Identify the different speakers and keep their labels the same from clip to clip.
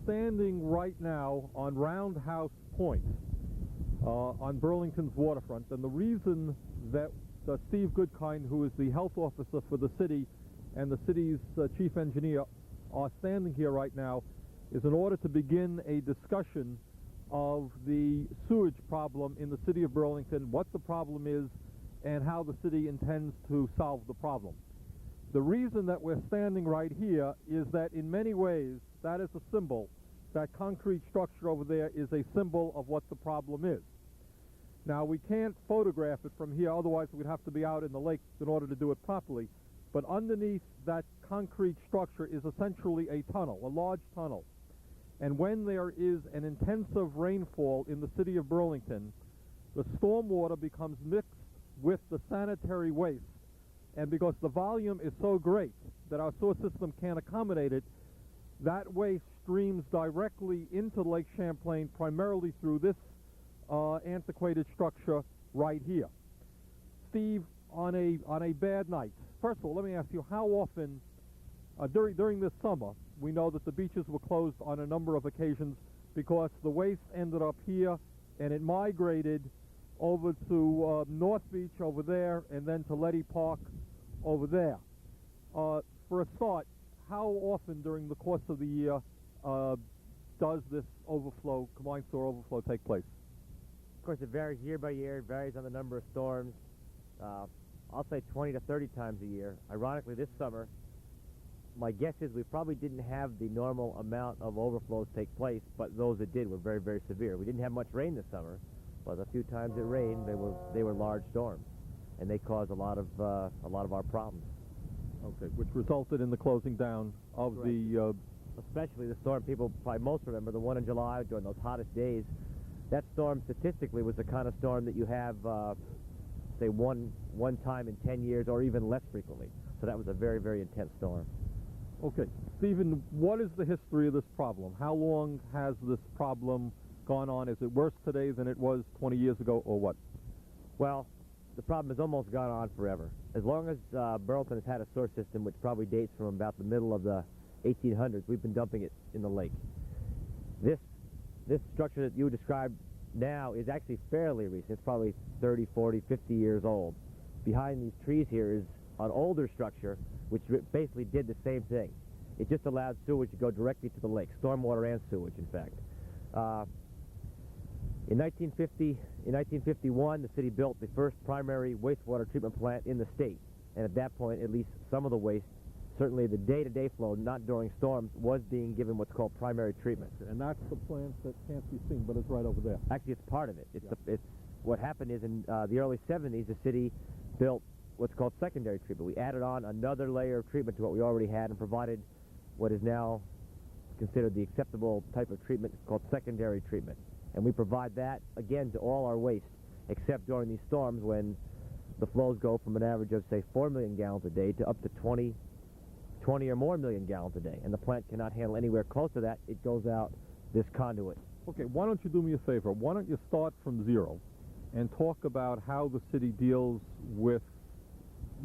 Speaker 1: standing right now on Roundhouse Point on Burlington's waterfront, and the reason that Steve Goodkind, who is the health officer for the city, and the city's chief engineer are standing here right now is in order to begin a discussion of the sewage problem in the city of Burlington, what the problem is, and how the city intends to solve the problem. The reason that we're standing right here is that in many ways that is a symbol. That concrete structure over there is a symbol of what the problem is. Now, we can't photograph it from here, otherwise we'd have to be out in the lake in order to do it properly. But underneath that concrete structure is essentially a tunnel, a large tunnel. And when there is an intensive rainfall in the city of Burlington, the stormwater becomes mixed with the sanitary waste. And because the volume is so great that our sewer system can't accommodate it, that waste streams directly into Lake Champlain, primarily through this antiquated structure right here. Steve, on a bad night, first of all, let me ask you, how often, during this summer, we know that the beaches were closed on a number of occasions because the waste ended up here and it migrated over to North Beach over there and then to Letty Park over there. For a start, how often during the course of the year does this overflow, combined sewer overflow, take place?
Speaker 2: Of course, it varies year by year. It varies on the number of storms. I'll say 20 to 30 times a year. Ironically, this summer, my guess is we probably didn't have the normal amount of overflows take place, but those that did were very, very severe. We didn't have much rain this summer, but a few times it rained, they were large storms, and they caused a lot of our problems.
Speaker 1: Okay, which resulted in the closing down of the...
Speaker 2: Especially the storm people probably most remember, the one in July during those hottest days. That storm statistically was the kind of storm that you have, say, one time in 10 years or even less frequently. So that was a very, very intense storm.
Speaker 1: Okay. Stephen, what is the history of this problem? How long has this problem gone on? Is it worse today than it was 20 years ago, or what?
Speaker 2: Well, the problem has almost gone on forever. As long as Burlington has had a sewer system, which probably dates from about the middle of the 1800s, we've been dumping it in the lake. This structure that you described now is actually fairly recent. It's probably 30, 40, 50 years old. Behind these trees here is an older structure which basically did the same thing. It just allowed sewage to go directly to the lake, stormwater and sewage, in fact. In 1951, the city built the first primary wastewater treatment plant in the state, and at that point, at least some of the waste, certainly the day-to-day flow, not during storms, was being given what's called primary treatment.
Speaker 1: And that's the plant that can't be seen, but it's right over there.
Speaker 2: Actually, it's part of it. It's what happened is in the early 70s, the city built what's called secondary treatment. We added on another layer of treatment to what we already had and provided what is now considered the acceptable type of treatment called secondary treatment. And we provide that, again, to all our waste, except during these storms when the flows go from an average of, say, 4 million gallons a day to up to 20 or more million gallons a day. And the plant cannot handle anywhere close to that. It goes out this conduit.
Speaker 1: Okay, why don't you do me a favor? Why don't you start from zero and talk about how the city deals with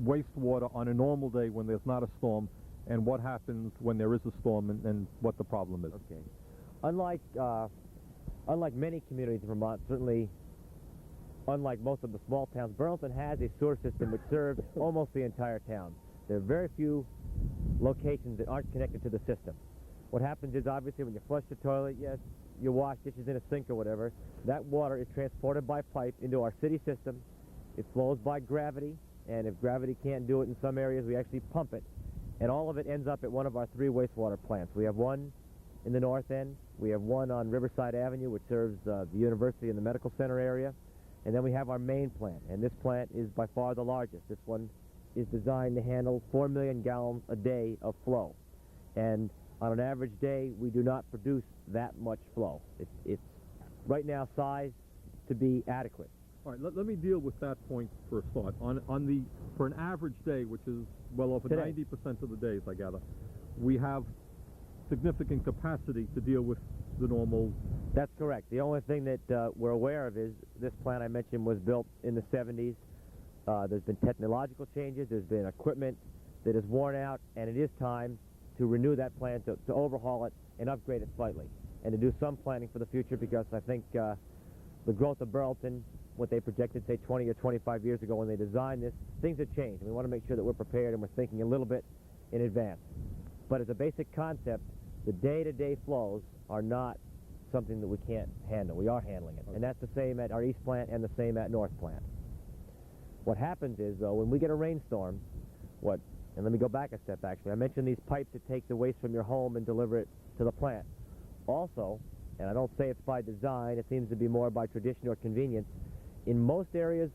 Speaker 1: wastewater on a normal day when there's not a storm, and what happens when there is a storm, and what the problem is.
Speaker 2: Okay. Unlike many communities in Vermont, certainly unlike most of the small towns, Burlington has a sewer system which serves almost the entire town. There are very few locations that aren't connected to the system. What happens is, obviously, when you flush the toilet, yes, you wash dishes in a sink or whatever, that water is transported by pipe into our city system. It flows by gravity, and if gravity can't do it in some areas, we actually pump it. And all of it ends up at one of our 3 wastewater plants. We have one in the north end. We have one on Riverside Avenue, which serves the university and the medical center area. And then we have our main plant, and this plant is by far the largest. This one is designed to handle 4 million gallons a day of flow. And on an average day, we do not produce that much flow. It's right now sized to be adequate.
Speaker 1: All right, let me deal with that point for a start. For an average day, which is well over 90% of the days, I gather, we have significant capacity to deal with the normal...
Speaker 2: That's correct. The only thing that we're aware of is this plant I mentioned was built in the 70s. There's been technological changes. There's been equipment that is worn out, and it is time to renew that plan, to overhaul it and upgrade it slightly, and to do some planning for the future, because I think the growth of Burlington, what they projected, say, 20 or 25 years ago when they designed this, things have changed. And we want to make sure that we're prepared and we're thinking a little bit in advance. But as a basic concept, the day-to-day flows are not something that we can't handle. We are handling it. Okay. And that's the same at our East plant and the same at North plant. What happens is, though, when we get a rainstorm, and let me go back a step, actually. I mentioned these pipes that take the waste from your home and deliver it to the plant. Also, and I don't say it's by design, it seems to be more by tradition or convenience, in most areas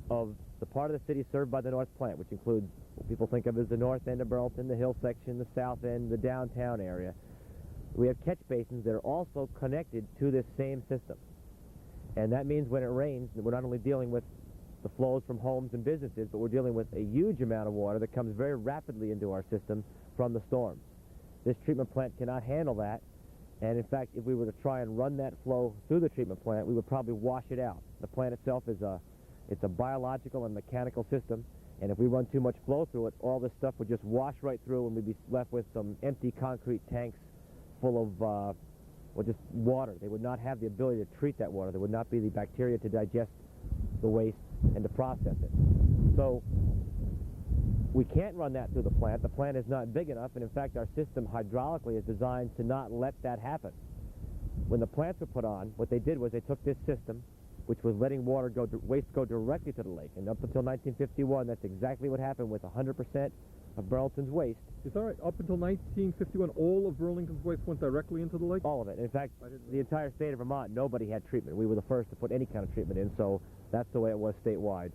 Speaker 2: of the part of the city served by the North plant, which includes what people think of as the north end of Burlington, the hill section, the south end, the downtown area, we have catch basins that are also connected to this same system. And that means when it rains, we're not only dealing with the flows from homes and businesses, but we're dealing with a huge amount of water that comes very rapidly into our system from the storms. This treatment plant cannot handle that, and in fact, if we were to try and run that flow through the treatment plant, we would probably wash it out. The plant itself is it's a biological and mechanical system, and if we run too much flow through it, all this stuff would just wash right through, and we'd be left with some empty concrete tanks full of well, just water. They would not have the ability to treat that water. There would not be the bacteria to digest the waste and to process it. So we can't run that through the plant. The plant is not big enough, and in fact our system hydraulically is designed to not let that happen. When the plants were put on, what they did was they took this system, which was letting waste go directly to the lake, and up until 1951 that's exactly what happened with 100% of Burlington's waste.
Speaker 1: Is that right? Up until 1951 all of Burlington's waste went directly into the lake?
Speaker 2: All of it. In fact, the entire state of Vermont, nobody had treatment. We were the first to put any kind of treatment in, so that's the way it was statewide.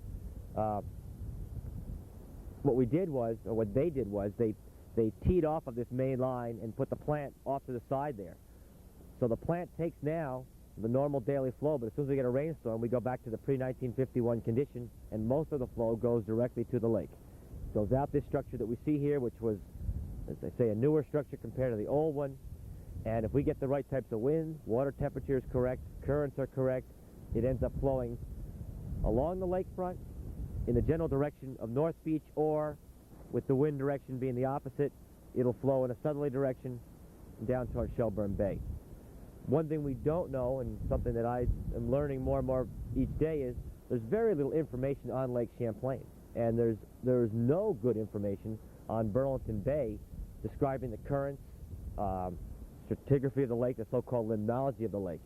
Speaker 2: What we did was, or what they did was, they teed off of this main line and put the plant off to the side there. So the plant takes now the normal daily flow, but as soon as we get a rainstorm, we go back to the pre-1951 condition, and most of the flow goes directly to the lake. It goes out this structure that we see here, which was, as I say, a newer structure compared to the old one, and if we get the right types of wind, water temperature is correct, currents are correct, it ends up flowing along the lakefront in the general direction of North Beach, or with the wind direction being the opposite, it'll flow in a southerly direction down towards Shelburne Bay. One thing we don't know, and something that I am learning more and more each day, is there's very little information on Lake Champlain, and there's no good information on Burlington Bay describing the currents, stratigraphy of the lake, the so-called limnology of the lake.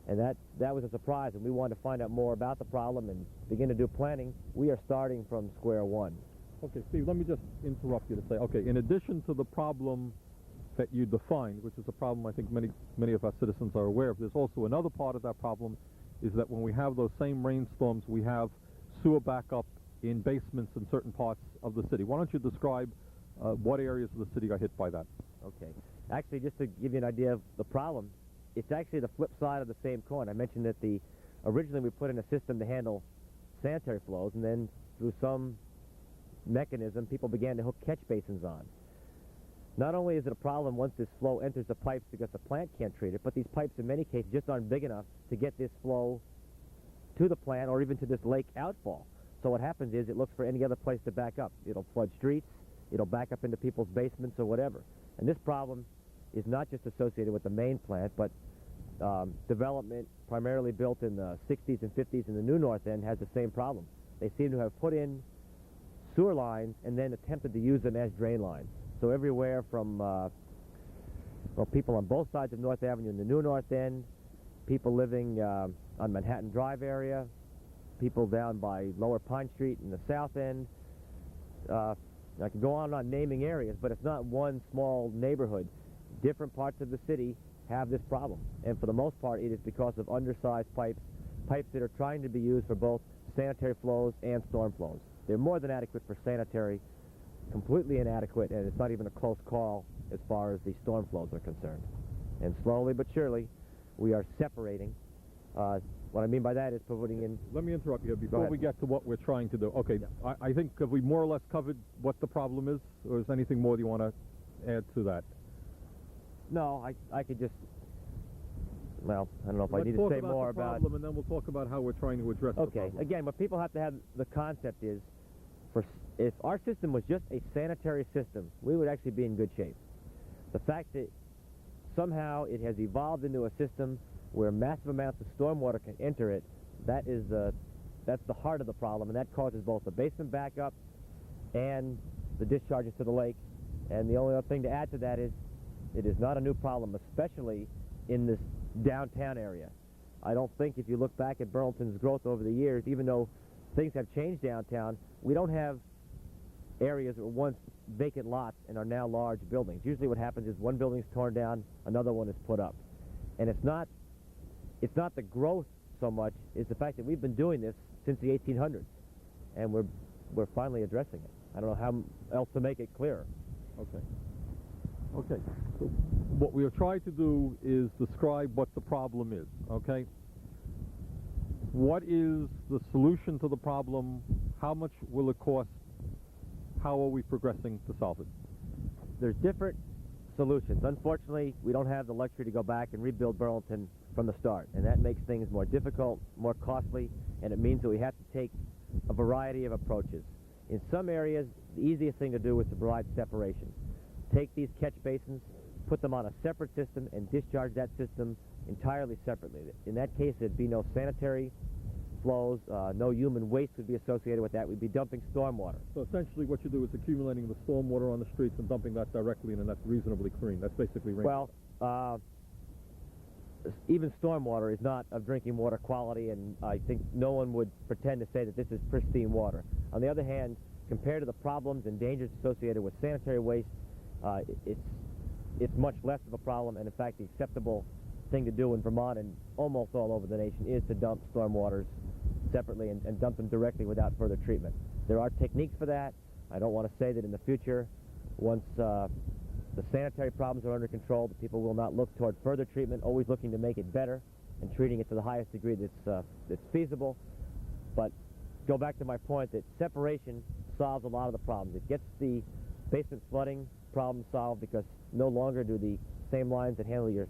Speaker 2: And that was a surprise, and we wanted to find out more about the problem and begin to do planning. We are starting from square one.
Speaker 1: Okay, Steve, let me just interrupt you to say, okay, in addition to the problem that you defined, which is a problem I think many of our citizens are aware of, there's also another part of that problem, is that when we have those same rainstorms, we have sewer backup in basements in certain parts of the city. Why don't you describe what areas of the city are hit by that?
Speaker 2: Okay. Actually, just to give you an idea of the problem, it's actually the flip side of the same coin. I mentioned that originally we put in a system to handle sanitary flows, and then through some mechanism, people began to hook catch basins on. Not only is it a problem once this flow enters the pipes because the plant can't treat it, but these pipes in many cases just aren't big enough to get this flow to the plant or even to this lake outfall. So what happens is it looks for any other place to back up. It'll flood streets, it'll back up into people's basements or whatever. And this problem is not just associated with the main plant, but development primarily built in the 60s and 50s in the New North End has the same problem. They seem to have put in sewer lines and then attempted to use them as drain lines. So everywhere from people on both sides of North Avenue in the New North End, people living on Manhattan Drive area, people down by Lower Pine Street in the South End. I could go on naming areas, but it's not one small neighborhood. Different parts of the city have this problem, and for the most part it is because of undersized pipes that are trying to be used for both sanitary flows and storm flows. They're more than adequate for sanitary, completely inadequate, and it's not even a close call as far as the storm flows are concerned. And slowly but surely we are separating. What I mean by that is putting in...
Speaker 1: Let me interrupt you before we get to what we're trying to do. Okay, yeah. I think have we more or less covered what the problem is, or is there anything more you want to add to that?
Speaker 2: No, I could just, well, I don't know if I need to say more about...
Speaker 1: Let's talk about the problem, and then we'll talk about how we're trying to address the problem.
Speaker 2: Okay, again, what people have to have the concept is, If our system was just a sanitary system, we would actually be in good shape. The fact that somehow it has evolved into a system where massive amounts of stormwater can enter it, that's the heart of the problem, and that causes both the basement backup and the discharges to the lake. And the only other thing to add to that is it is not a new problem, especially in this downtown area. I don't think, if you look back at Burlington's growth over the years, even though things have changed downtown, we don't have areas that were once vacant lots and are now large buildings. Usually what happens is one building's torn down, another one is put up. And it's not the growth so much, it's the fact that we've been doing this since the 1800s, and we're finally addressing it. I don't know how else to make it clearer.
Speaker 1: Okay. Okay. So what we are trying to do is describe what the problem is, okay? What is the solution to the problem? How much will it cost? How are we progressing to solve it?
Speaker 2: There's different solutions. Unfortunately, we don't have the luxury to go back and rebuild Burlington from the start, and that makes things more difficult, more costly, and it means that we have to take a variety of approaches. In some areas, the easiest thing to do is to provide separation. Take these catch basins, put them on a separate system, and discharge that system entirely separately. In that case, there'd be no sanitary flows, no human waste would be associated with that. We'd be dumping stormwater.
Speaker 1: So essentially what you do is accumulating the stormwater on the streets and dumping that directly, and that's reasonably clean. That's basically rainwater.
Speaker 2: Well, even stormwater is not of drinking water quality, and I think no one would pretend to say that this is pristine water. On the other hand, compared to the problems and dangers associated with sanitary waste, it's much less of a problem, and in fact the acceptable thing to do in Vermont and almost all over the nation is to dump stormwaters separately and dump them directly without further treatment. There are techniques for that. I don't want to say that in the future, once the sanitary problems are under control, the people will not look toward further treatment, always looking to make it better and treating it to the highest degree that's feasible. But go back to my point that separation solves a lot of the problems. It gets the basement flooding problem solved, because no longer do the same lines that handle your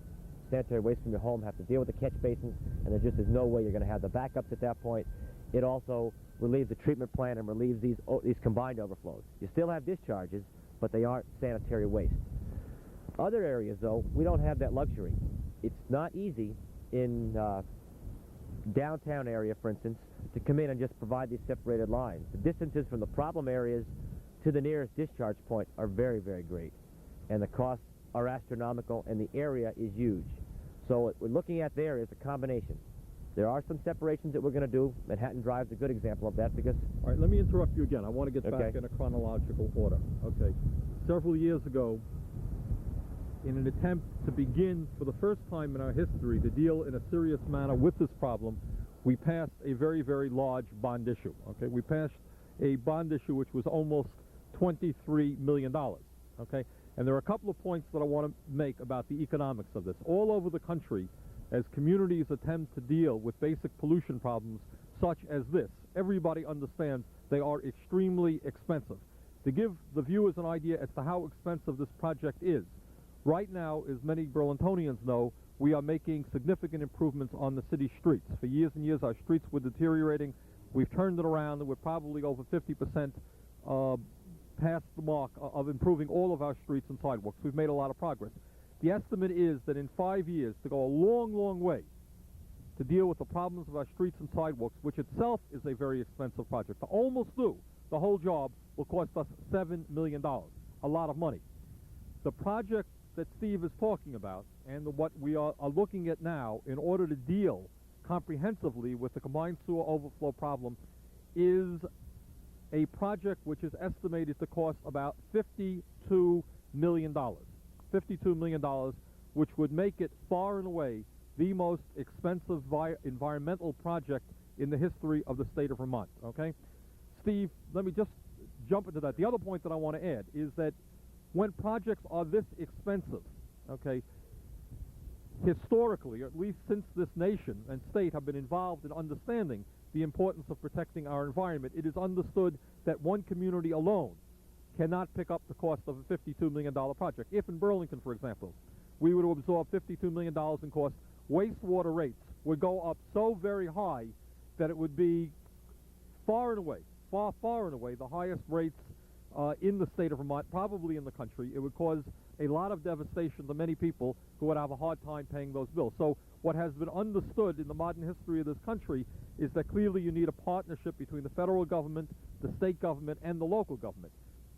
Speaker 2: sanitary waste from your home have to deal with the catch basins, and there just is no way you're going to have the backups at that point. It also relieves the treatment plant and relieves these combined overflows. You still have discharges, but they aren't sanitary waste. Other areas, though, we don't have that luxury. It's not easy in downtown area, for instance, to come in and just provide these separated lines. The distances from the problem areas to the nearest discharge point are very, very great, and the costs are astronomical, and the area is huge. So what we're looking at there is a combination. There are some separations that we're going to do. Manhattan Drive's a good example of that, because...
Speaker 1: All right, let me interrupt you again. I want to get back in a chronological order. Okay. Several years ago, in an attempt to begin for the first time in our history to deal in a serious manner with this problem, we passed a very, very large bond issue. Okay, we passed a bond issue which was almost $23 million. Okay, and there are a couple of points that I want to make about the economics of this. All over the country, as communities attempt to deal with basic pollution problems such as this, everybody understands they are extremely expensive. To give the viewers an idea as to how expensive this project is, right now, as many Burlingtonians know, we are making significant improvements on the city streets. For years and years, our streets were deteriorating. We've turned it around, and we're probably over 50% past the mark of improving all of our streets and sidewalks. We've made a lot of progress. The estimate is that in 5 years, to go a long, long way to deal with the problems of our streets and sidewalks, which itself is a very expensive project, to almost do the whole job will cost us $7 million, a lot of money. The project that Steve is talking about, and what we are looking at now in order to deal comprehensively with the combined sewer overflow problem, is a project which is estimated to cost about $52 million. $52 million, which would make it far and away the most expensive environmental project in the history of the state of Vermont. Okay, Steve, let me just jump into that. The other point that I want to add is that when projects are this expensive, okay, historically, or at least since this nation and state have been involved in understanding the importance of protecting our environment, it is understood that one community alone cannot pick up the cost of a $52 million project. If in Burlington, for example, we were to absorb $52 million in cost, wastewater rates would go up so very high that it would be far and away far, far and away the highest rates in the state of Vermont, probably in the country. It would cause a lot of devastation to many people who would have a hard time paying those bills. So what has been understood in the modern history of this country is that clearly you need a partnership between the federal government, the state government, and the local government.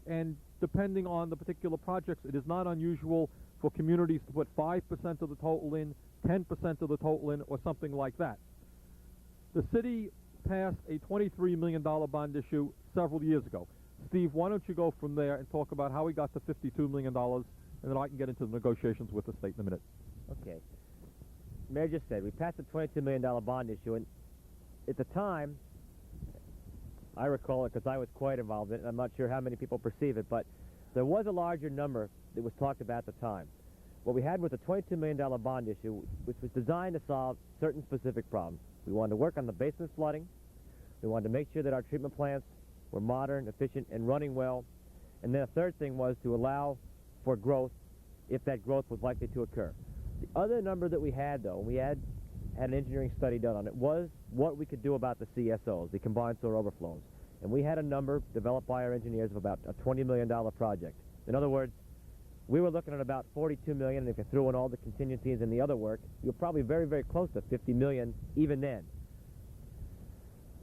Speaker 1: And depending on the particular projects, it is not unusual for communities to put 5% of the total in, 10% of the total in, or something like that. The city passed a $23 million bond issue several years ago. Steve, why don't you go from there and talk about how we got to $52 million, and then I can get into the negotiations with the state in a minute.
Speaker 2: Okay. Mayor just said we passed a $22 million bond issue, and at the time, I recall it because I was quite involved in it, and I'm not sure how many people perceive it, but there was a larger number that was talked about at the time. What we had was a $22 million bond issue, which was designed to solve certain specific problems. We wanted to work on the basement flooding. We wanted to make sure that our treatment plants were modern, efficient, and running well. And then a third thing was to allow for growth if that growth was likely to occur. The other number that we had, though, we had an engineering study done on it, was what we could do about the CSOs, the combined sewer overflows. And we had a number developed by our engineers of about a $20 million project. In other words, we were looking at about $42 million, and if you threw in all the contingencies and the other work, you're probably very, very close to $50 million even then.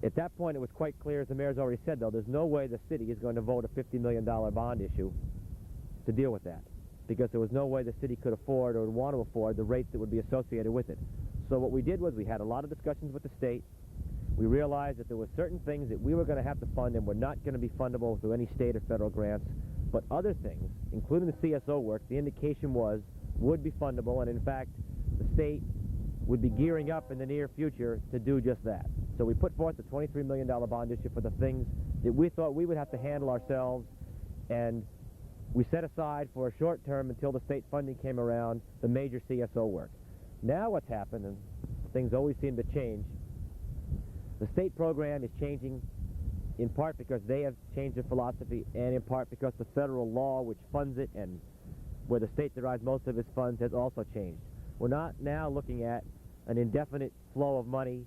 Speaker 2: At that point, it was quite clear, as the mayor's already said, though, there's no way the city is going to vote a $50 million bond issue to deal with that, because there was no way the city could afford or would want to afford the rates that would be associated with it. So what we did was we had a lot of discussions with the state. We realized that there were certain things that we were going to have to fund and were not going to be fundable through any state or federal grants, but other things, including the CSO work, the indication was would be fundable, and in fact, the state would be gearing up in the near future to do just that. So we put forth a $23 million bond issue for the things that we thought we would have to handle ourselves, and we set aside for a short term until the state funding came around the major CSO work. Now what's happened, and things always seem to change, the state program is changing in part because they have changed their philosophy, and in part because the federal law which funds it and where the state derives most of its funds has also changed. We're not now looking at an indefinite flow of money,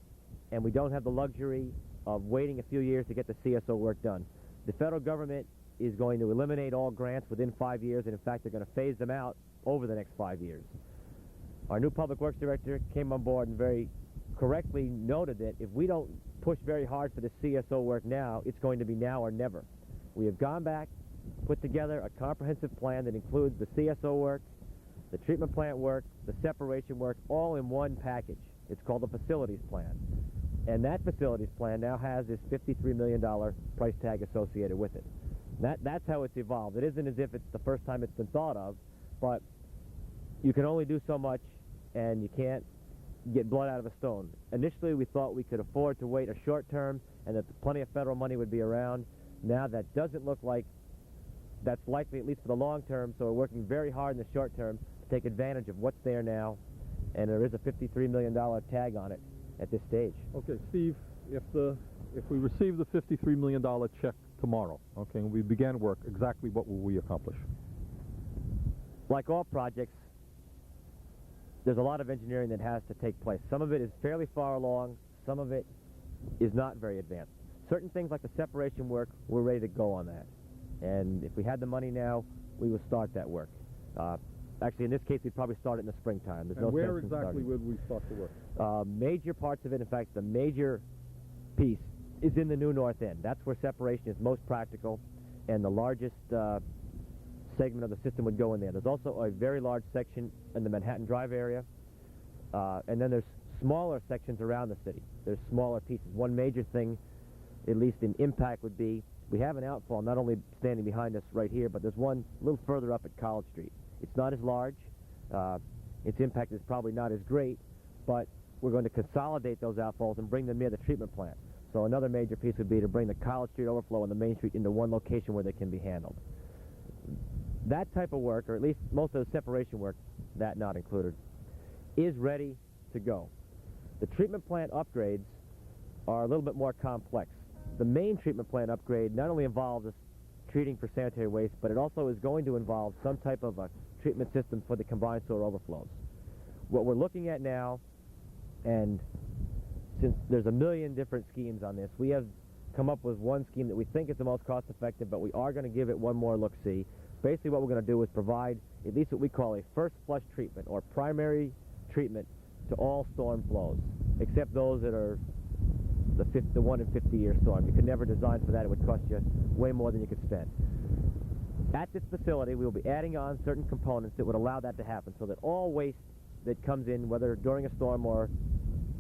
Speaker 2: and we don't have the luxury of waiting a few years to get the CSO work done. The federal government is going to eliminate all grants within 5 years, and in fact they're going to phase them out over the next 5 years. Our new public works director came on board and very correctly noted that if we don't push very hard for the CSO work now, it's going to be now or never. We have gone back, put together a comprehensive plan that includes the CSO work, the treatment plant work, the separation work, all in one package. It's called the facilities plan. And that facilities plan now has this $53 million price tag associated with it. That's how it's evolved. It isn't as if it's the first time it's been thought of, but you can only do so much, and you can't get blood out of a stone. Initially, we thought we could afford to wait a short term and that plenty of federal money would be around. Now that doesn't look like that's likely, at least for the long term, so we're working very hard in the short term to take advantage of what's there now, and there is a $53 million tag on it at this stage.
Speaker 1: Okay, Steve, if we receive the $53 million check tomorrow, okay, and we began work, exactly what will we accomplish?
Speaker 2: Like all projects, there's a lot of engineering that has to take place. Some of it is fairly far along, some of it is not very advanced. Certain things like the separation work, we're ready to go on that. And if we had the money now, we would start that work. Actually, in this case, we'd probably start it in the springtime. There's
Speaker 1: and
Speaker 2: no
Speaker 1: where
Speaker 2: sense
Speaker 1: exactly would we start the work?
Speaker 2: Major parts of it, in fact, the major piece is in the new north end. That's where separation is most practical, and the largest segment of the system would go in there. There's also a very large section in the Manhattan Drive area, and then there's smaller sections around the city. There's smaller pieces. One major thing, at least in impact, would be we have an outfall not only standing behind us right here, but there's one a little further up at College Street. It's not as large. Its impact is probably not as great, but we're going to consolidate those outfalls and bring them near the treatment plant. So another major piece would be to bring the College Street overflow and the Main Street into one location where they can be handled. That type of work, or at least most of the separation work, that not included, is ready to go. The treatment plant upgrades are a little bit more complex. The main treatment plant upgrade not only involves treating for sanitary waste, but it also is going to involve some type of a treatment system for the combined sewer overflows. What we're looking at now, and since there's a million different schemes on this, we have come up with one scheme that we think is the most cost-effective, but we are going to give it one more look-see. Basically, what we're going to do is provide at least what we call a first flush treatment, or primary treatment, to all storm flows, except those that are the 1 in 50-year storm. You could never design for that. It would cost you way more than you could spend. At this facility, we will be adding on certain components that would allow that to happen, so that all waste that comes in, whether during a storm or,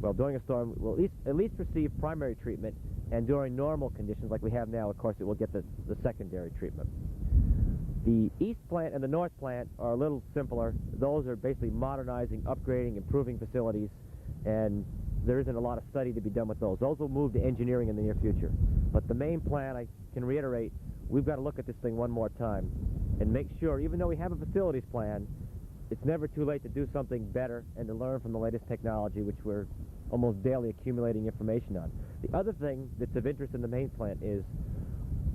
Speaker 2: well, during a storm, will at least receive primary treatment, and during normal conditions like we have now, of course, it will get the secondary treatment. The east plant and the north plant are a little simpler. Those are basically modernizing, upgrading, improving facilities, and there isn't a lot of study to be done with those. Those will move to engineering in the near future. But the main plan, I can reiterate, we've got to look at this thing one more time and make sure, even though we have a facilities plan, it's never too late to do something better and to learn from the latest technology, which we're almost daily accumulating information on. The other thing that's of interest in the main plant is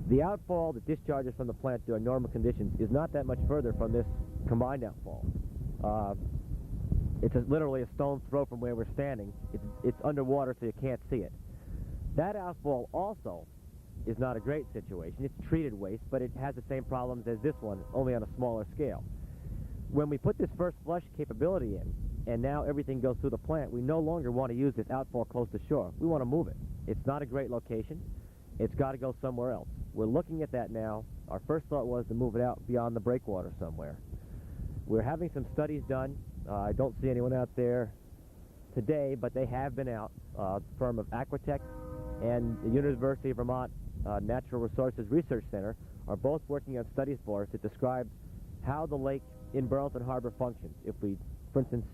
Speaker 2: the outfall that discharges from the plant during normal conditions is not that much further from this combined outfall. It's literally a stone's throw from where we're standing. It's underwater, so you can't see it. That outfall also is not a great situation. It's treated waste, but it has the same problems as this one, only on a smaller scale. When we put this first flush capability in, and now everything goes through the plant, we no longer want to use this outfall close to shore. We want to move it. It's not a great location. It's got to go somewhere else. We're looking at that now. Our first thought was to move it out beyond the breakwater somewhere. We're having some studies done. I don't see anyone out there today, but they have been out. The firm of Aquatech and the University of Vermont Natural Resources Research Center are both working on studies for us that describe how the lake in Burlington Harbor functions. If we, for instance,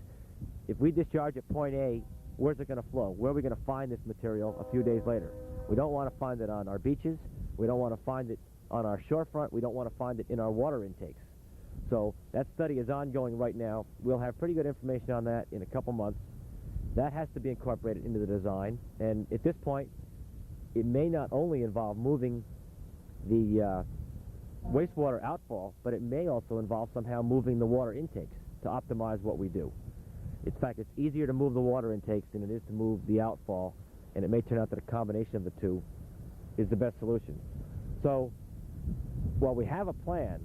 Speaker 2: if we discharge at point A, where's it going to flow? Where are we going to find this material a few days later? We don't want to find it on our beaches. We don't want to find it on our shorefront. We don't want to find it in our water intakes. So that study is ongoing right now. We'll have pretty good information on that in a couple months. That has to be incorporated into the design. And at this point, it may not only involve moving the wastewater outfall, but it may also involve somehow moving the water intakes to optimize what we do. In fact, it's easier to move the water intakes than it is to move the outfall, and it may turn out that a combination of the two is the best solution. So, while we have a plan,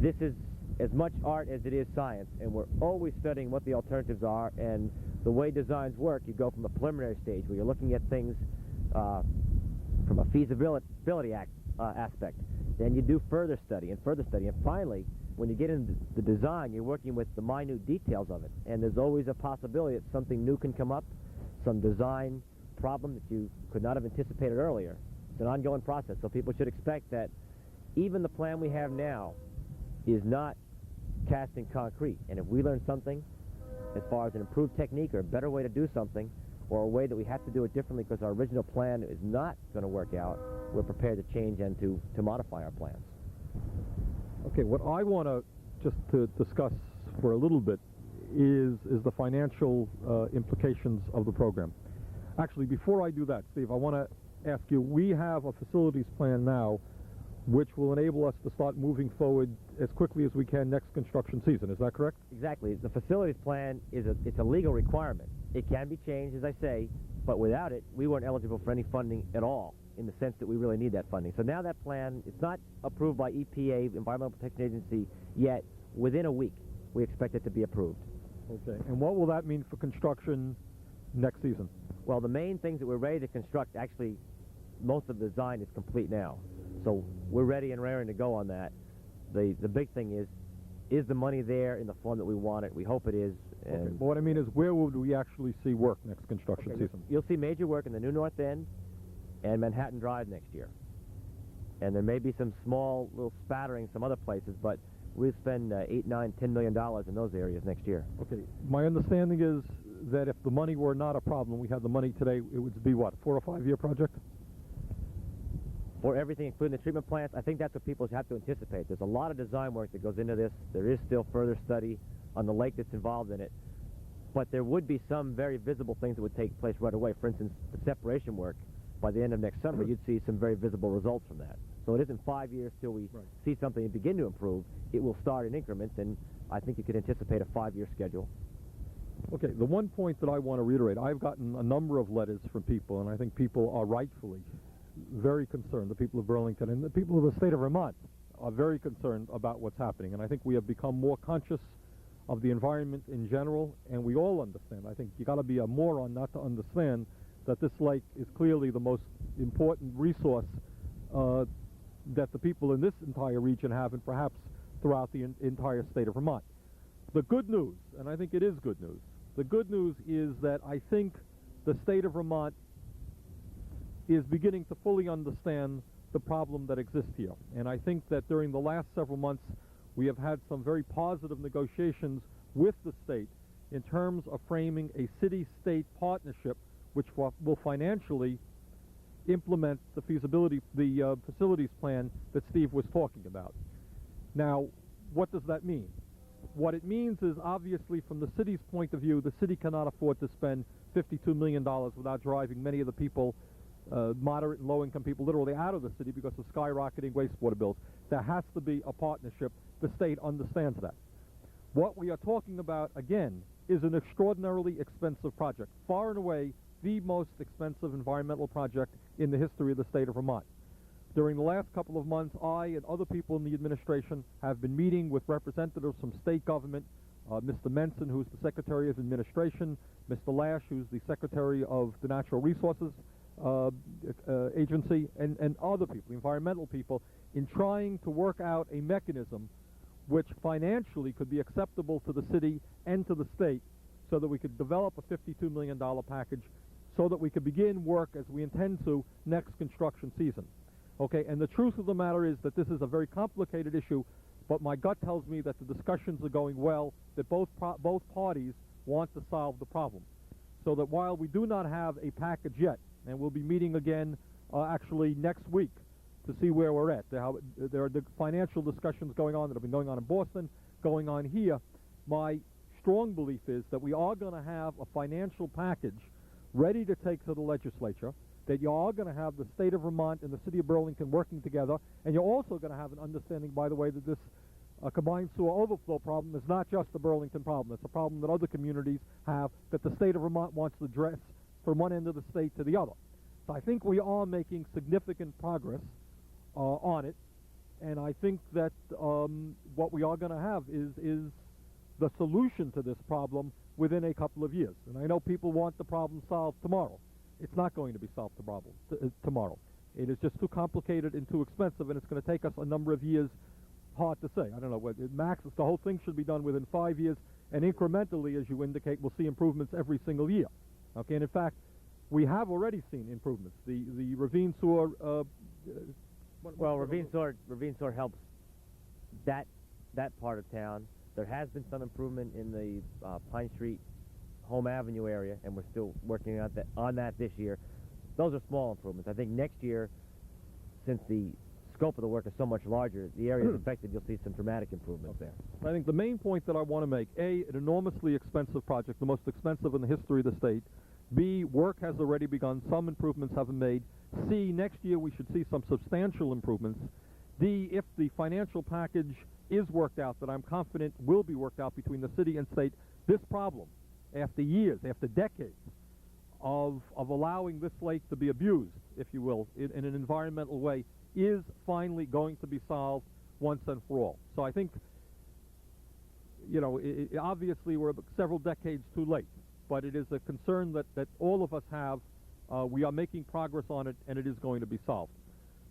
Speaker 2: this is as much art as it is science, and we're always studying what the alternatives are, and the way designs work, you go from a preliminary stage where you're looking at things from a feasibility aspect. Then you do further study, and finally, when you get into the design, you're working with the minute details of it, and there's always a possibility that something new can come up, some design problem that you could not have anticipated earlier. It's an ongoing process, so people should expect that even the plan we have now is not cast in concrete. And if we learn something as far as an improved technique or a better way to do something, or a way that we have to do it differently because our original plan is not going to work out, we're prepared to change and to modify our plans.
Speaker 1: Okay, what I want to discuss for a little bit is the financial implications of the program. Actually, before I do that, Steve, I want to ask you, we have a facilities plan now which will enable us to start moving forward as quickly as we can next construction season. Is that correct?
Speaker 2: Exactly. The facilities plan it's a legal requirement. It can be changed, as I say, but without it, we weren't eligible for any funding at all, in the sense that we really need that funding. So now that plan, it's not approved by EPA, Environmental Protection Agency, yet. Within a week, we expect it to be approved.
Speaker 1: Okay. And what will that mean for construction next season?
Speaker 2: Well, the main things that we're ready to construct, actually, most of the design is complete now. So we're ready and raring to go on that. The big thing is the money there in the form that we want it? We hope it is. And
Speaker 1: okay. But what I mean is, where would we actually see work next construction season?
Speaker 2: You'll see major work in the new North End and Manhattan Drive next year. And there may be some small little spattering some other places, but we'll spend $8, $9, $10 million in those areas next year.
Speaker 1: Okay. My understanding is that if the money were not a problem, we had the money today, it would be what, 4 or 5 year project?
Speaker 2: For everything, including the treatment plants, I think that's what people have to anticipate. There's a lot of design work that goes into this. There is still further study on the lake that's involved in it. But there would be some very visible things that would take place right away. For instance, the separation work, by the end of next summer, you'd see some very visible results from that. So it isn't 5 years till we see something and begin to improve. It will start in increments, and I think you could anticipate a 5-year schedule.
Speaker 1: Okay, the one point that I want to reiterate, I've gotten a number of letters from people, and I think people are rightfully very concerned, the people of Burlington and the people of the state of Vermont are very concerned about what's happening, and I think we have become more conscious of the environment in general, and we all understand. I think you got to be a moron not to understand that this lake is clearly the most important resource that the people in this entire region have, and perhaps throughout the entire state of Vermont. The good news, and I think it is good news, the good news is that I think the state of Vermont is beginning to fully understand the problem that exists here. And I think that during the last several months, we have had some very positive negotiations with the state in terms of framing a city-state partnership which will financially implement the feasibility, the facilities plan that Steve was talking about. Now, what does that mean? What it means is, obviously, from the city's point of view, the city cannot afford to spend $52 million without driving many of the people, moderate and low-income people, literally out of the city because of skyrocketing wastewater bills. There has to be a partnership. The state understands that. What we are talking about, again, is an extraordinarily expensive project, far and away the most expensive environmental project in the history of the state of Vermont. During the last couple of months, I and other people in the administration have been meeting with representatives from state government, Mr. Menson, who's the Secretary of Administration, Mr. Lash, who's the Secretary of the Natural Resources Agency, and other people, environmental people, in trying to work out a mechanism which financially could be acceptable to the city and to the state so that we could develop a $52 million package so that we could begin work as we intend to next construction season. Okay, and the truth of the matter is that this is a very complicated issue, but my gut tells me that the discussions are going well, that both parties want to solve the problem. So that while we do not have a package yet, and we'll be meeting again actually next week to see where we're at. There are the financial discussions going on that have been going on in Boston, going on here. My strong belief is that we are going to have a financial package ready to take to the legislature, that you are going to have the state of Vermont and the city of Burlington working together, and you're also going to have an understanding, by the way, that this combined sewer overflow problem is not just a Burlington problem. It's a problem that other communities have that the state of Vermont wants to address from one end of the state to the other. So I think we are making significant progress on it, and I think that what we are going to have is the solution to this problem within a couple of years. And I know people want the problem solved tomorrow. It's not going to be solved tomorrow. It is just too complicated and too expensive, and it's going to take us a number of years. Hard to say. I don't know. Max, the whole thing should be done within 5 years, and incrementally, as you indicate, we'll see improvements every single year. Okay, and in fact, we have already seen improvements. The ravine sewer.
Speaker 2: Well, ravine sewer helps that part of town. There has been some improvement in the Pine Street, Home Avenue area, and we're still working on that this year. Those are small improvements. I think next year, since the scope of the work is so much larger, the areas affected, you'll see some dramatic improvements there.
Speaker 1: I think the main point that I want to make, A, an enormously expensive project, the most expensive in the history of the state. B, work has already begun. Some improvements have been made. C, next year we should see some substantial improvements. D, if the financial package is worked out, that I'm confident will be worked out between the city and state, this problem, after years, after decades of allowing this lake to be abused, if you will, in an environmental way, is finally going to be solved once and for all. So I think, you know, obviously we're several decades too late, but it is a concern that all of us have. We are making progress on it, and it is going to be solved.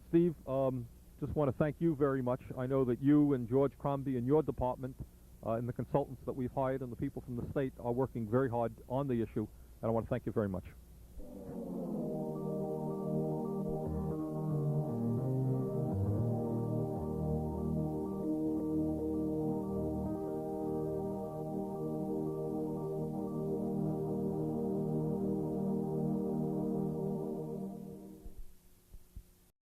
Speaker 1: Steve, just want to thank you very much. I know that you and George Crombie and your department and the consultants that we've hired and the people from the state are working very hard on the issue, and I want to thank you very much.